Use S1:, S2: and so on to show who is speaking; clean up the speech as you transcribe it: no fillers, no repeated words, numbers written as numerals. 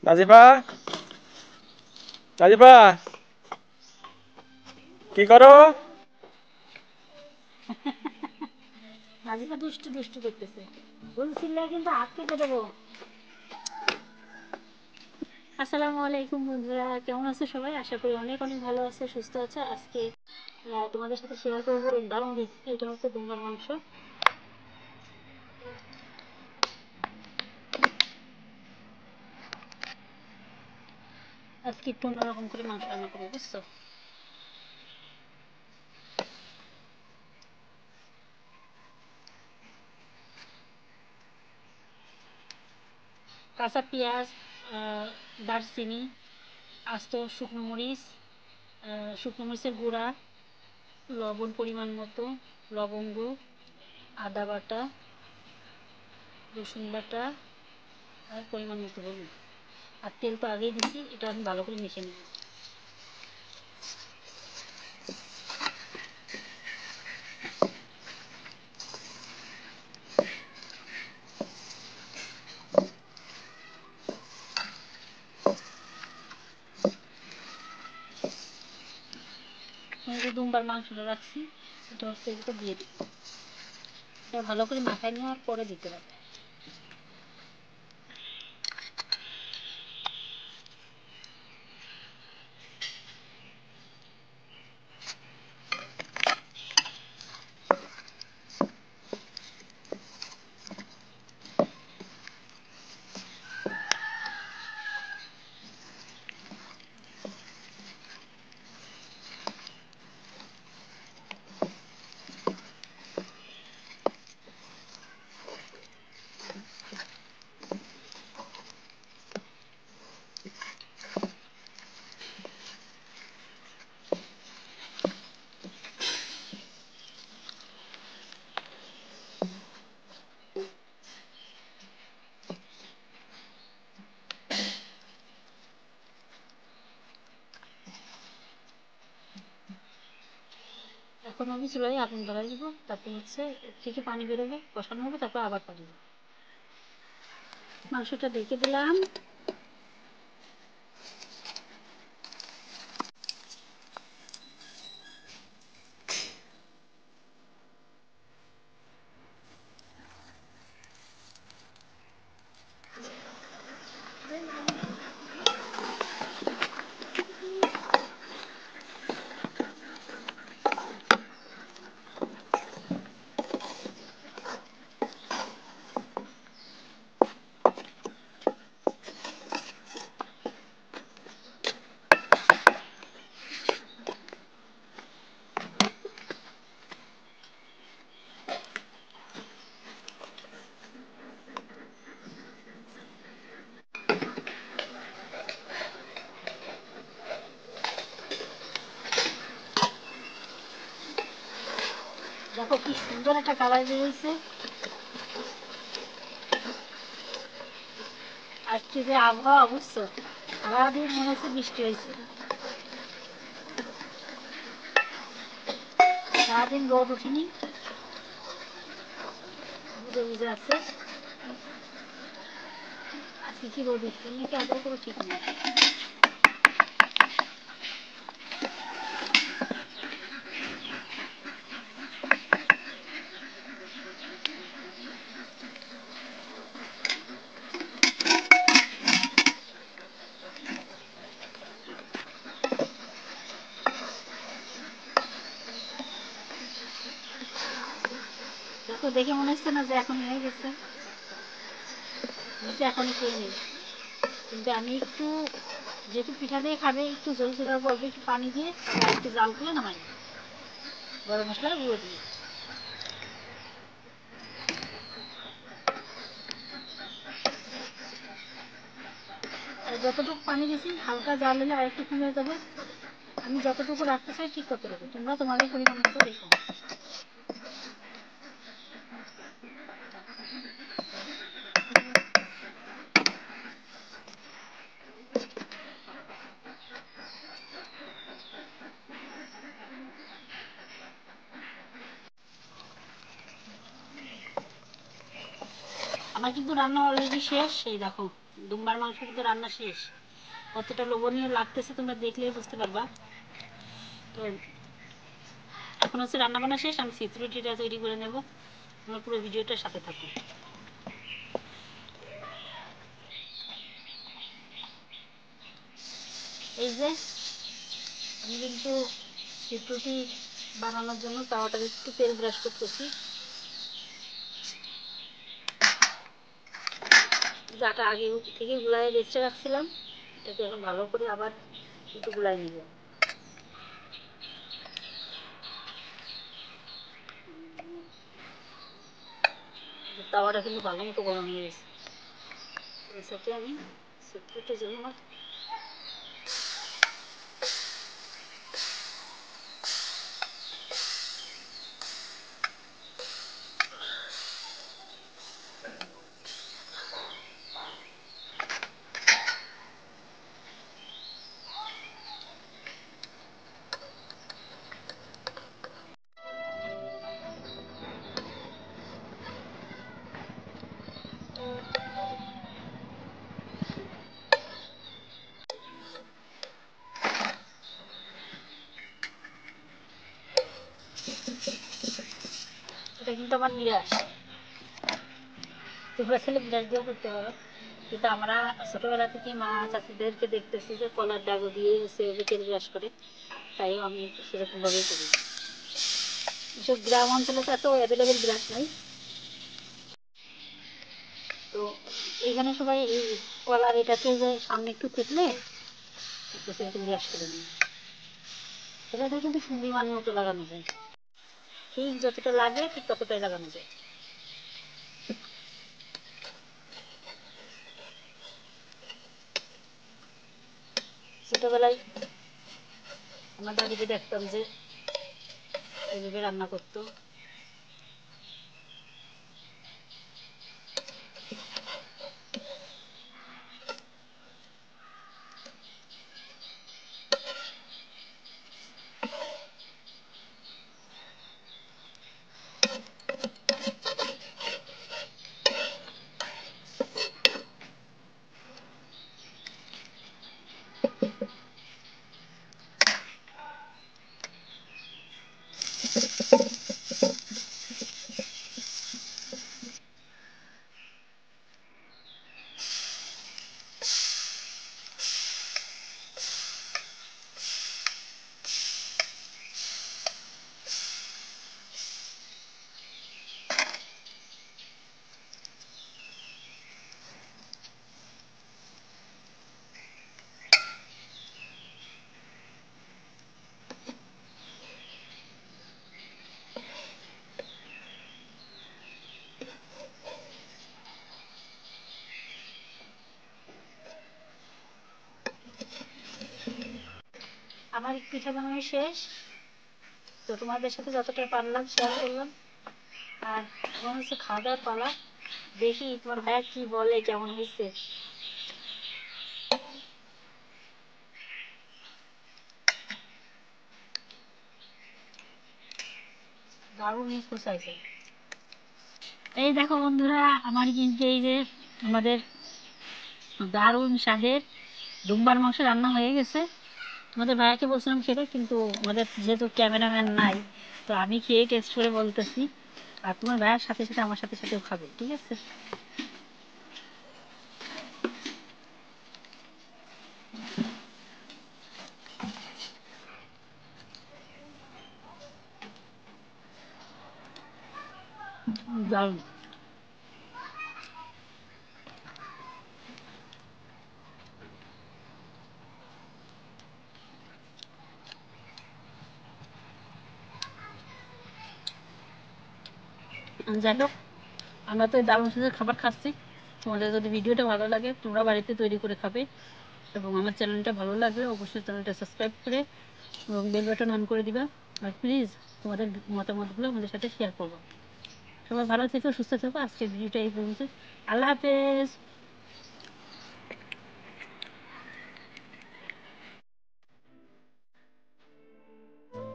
S1: নাজিফা, নাজিফা, কি করো?
S2: নাজিফা দুষ্টু দুষ্টু করতেছে, বলছিলে কিন্তু হাত কেটে দেবো। আসসালামু আলাইকুম বন্ধুরা, কেমন আছো সবাই? আশা করি অনেক অনেক ভালো আছে, সুস্থ আছে। আজকে তোমাদের সাথে শেয়ার করবো দারুণ রেসিপি। এটা হচ্ছে দুম্বার মাংস। আজকে একটু অন্যরকম করে মাংস রান্না করবো, বুঝছো? কাঁচা পেঁয়াজ, দারচিনি, আস্ত শুকনো মরিচ, শুকনো মরিচের গুঁড়া, লবণ পরিমাণ মতো, লবঙ্গ, আদা বাটা, রসুন বাটা, আর পরিমাণ মতো হলুদ। আর তেল তো আগেই দিচ্ছি, এটা আমি ভালো করে মিশিয়ে নেব। আমি যে দুম্বার মাংসটা রাখছি, এটা হচ্ছে এটা দিয়ে দিই। এটা ভালো করে মাখায় নেওয়ার পরে দিতে হবে। এখন আমি চুলায় আগুন ধরাই দেবো, তারপর হচ্ছে থেকে পানি বেরোবে, কষানো হবে, তারপর আবার পানি দেবো। মাংসটা ঢেকে দিলাম। দেখো কি সুন্দর একটা কালার বেরিয়েছে। আজকে যে আবহাওয়া, বুঝছো, সারাদিন মনে হচ্ছে বৃষ্টি হয়েছে, সারাদিন রোদ উঠিনি, বুঝে বুঝে আছে। আজকে কি রোদ উঠছে নাকি আদৌ করে ঠিক নেই। দেখো, দেখে মনে হচ্ছে না যে এখন হয়ে গেছে, এখনই খেয়ে নেই। কিন্তু আমি একটু, যেহেতু পিঠা দিয়ে খাবে, একটু ঝোল ঝোলার পর্বে একটু পানি দিয়ে একটু জাল করে নামাই, গরম মশলার গুঁড়ো দিয়ে। আর যতটুকু পানি দিয়েছি হালকা জাল হলে আর একটু কমে যাবে। আমি যতটুকু রাখতে চাই ঠিক করতে পারবো, তোমরা তোমাদের পরিমাণ মতো দেখো। আমার কিন্তু রান্না অলরেডি শেষ, এই দেখো দুম্বার মাংস কিন্তু রান্না শেষ। কতটা লোভনীয় লাগতেছে তোমরা দেখলেই বুঝতে পারবা। তো এখন হচ্ছে রান্না বান্না শেষ, আমি সিচুরিটিটা তৈরি করে নেব। আমার পুরো ভিডিওটার সাথে থাকো। এই যে আমি কিন্তু সিচুরিটি বানানোর জন্য তাওয়াটার একটু তেল ব্রাশ করতেছি। যাটা আগে থেকে গুলাই বেঁচে রাখছিলাম, এটাকে এখন ভালো করে আবার একটু গুলাই নিব। তাওয়াটা কিন্তু ভালো মতো গরম হয়ে গেছে। এর সাথে আমি সিক্রেটের জন্য এটা কিন্তু আমার নিরাশ। তোমরা ছেলে বিরাজ দিয়েও করতে পারো, কিন্তু আমরা ছোটোবেলা থেকে মা চাষিদেরকে দেখতেছি যে কলার ডাগো দিয়ে সেভাবে তেল ব্রাশ করে, তাই আমি সেরকমভাবেই করি। এসব গ্রাম অঞ্চলে তো এত অ্যাভেলেবেল ব্রাশ নাই। তো এইখানে সবাই এই কলার এটাকে যে সামনে একটু থেকলে একটু সেরকম ব্রাশ করে নিই। এটাতে কিন্তু সুন্দর মানের মতো লাগানো যায়, ঠিক যতটা লাগে ঠিক ততটাই লাগানো যায়। ছোটোবেলায় আমার দাদিকে দেখতাম যে এইভাবে রান্না করতো। আমার পিঠা বানানো শেষ। তো তোমাদের সাথে যতটা পারলাম শেয়ার করলাম। আর মনে হচ্ছে খাওয়া দাওয়ার পালা। দেখি তোমার ভাইয়া কি বলে, কেমন হয়েছে। দারুণ স্কুল আছে। এই দেখো বন্ধুরা, আমার কিন্তু এই যে আমাদের দারুণ স্বাদের দুম্বার মাংস রান্না হয়ে গেছে। তোমাদের ভাইয়াকে বলছিলাম খেতে, কিন্তু আমাদের যেহেতু ক্যামেরাম্যান নাই, তো আমি খেয়ে টেস্ট করে বলতেছি। আর তোমার ভাইয়ার সাথে সাথে আমার সাথে সাথেও খাবে, ঠিক আছে? দারুণ। যাই হোক, আমরা তো দারুণ সুন্দর খাবার খাচ্ছি। তোমাদের যদি ভিডিওটা ভালো লাগে তোমরা বাড়িতে তৈরি করে খাবে, এবং আমার চ্যানেলটা ভালো লাগলে অবশ্যই চ্যানেলটা সাবস্ক্রাইব করে এবং বেল বাটন অন করে দিবা। আর প্লিজ তোমাদের মতামতগুলো আমাদের সাথে শেয়ার করবো। সবাই ভালো থেকো, সুস্থ থেকো। আজকের ভিডিওটা এই পর্যন্ত। আল্লাহ হাফেজ।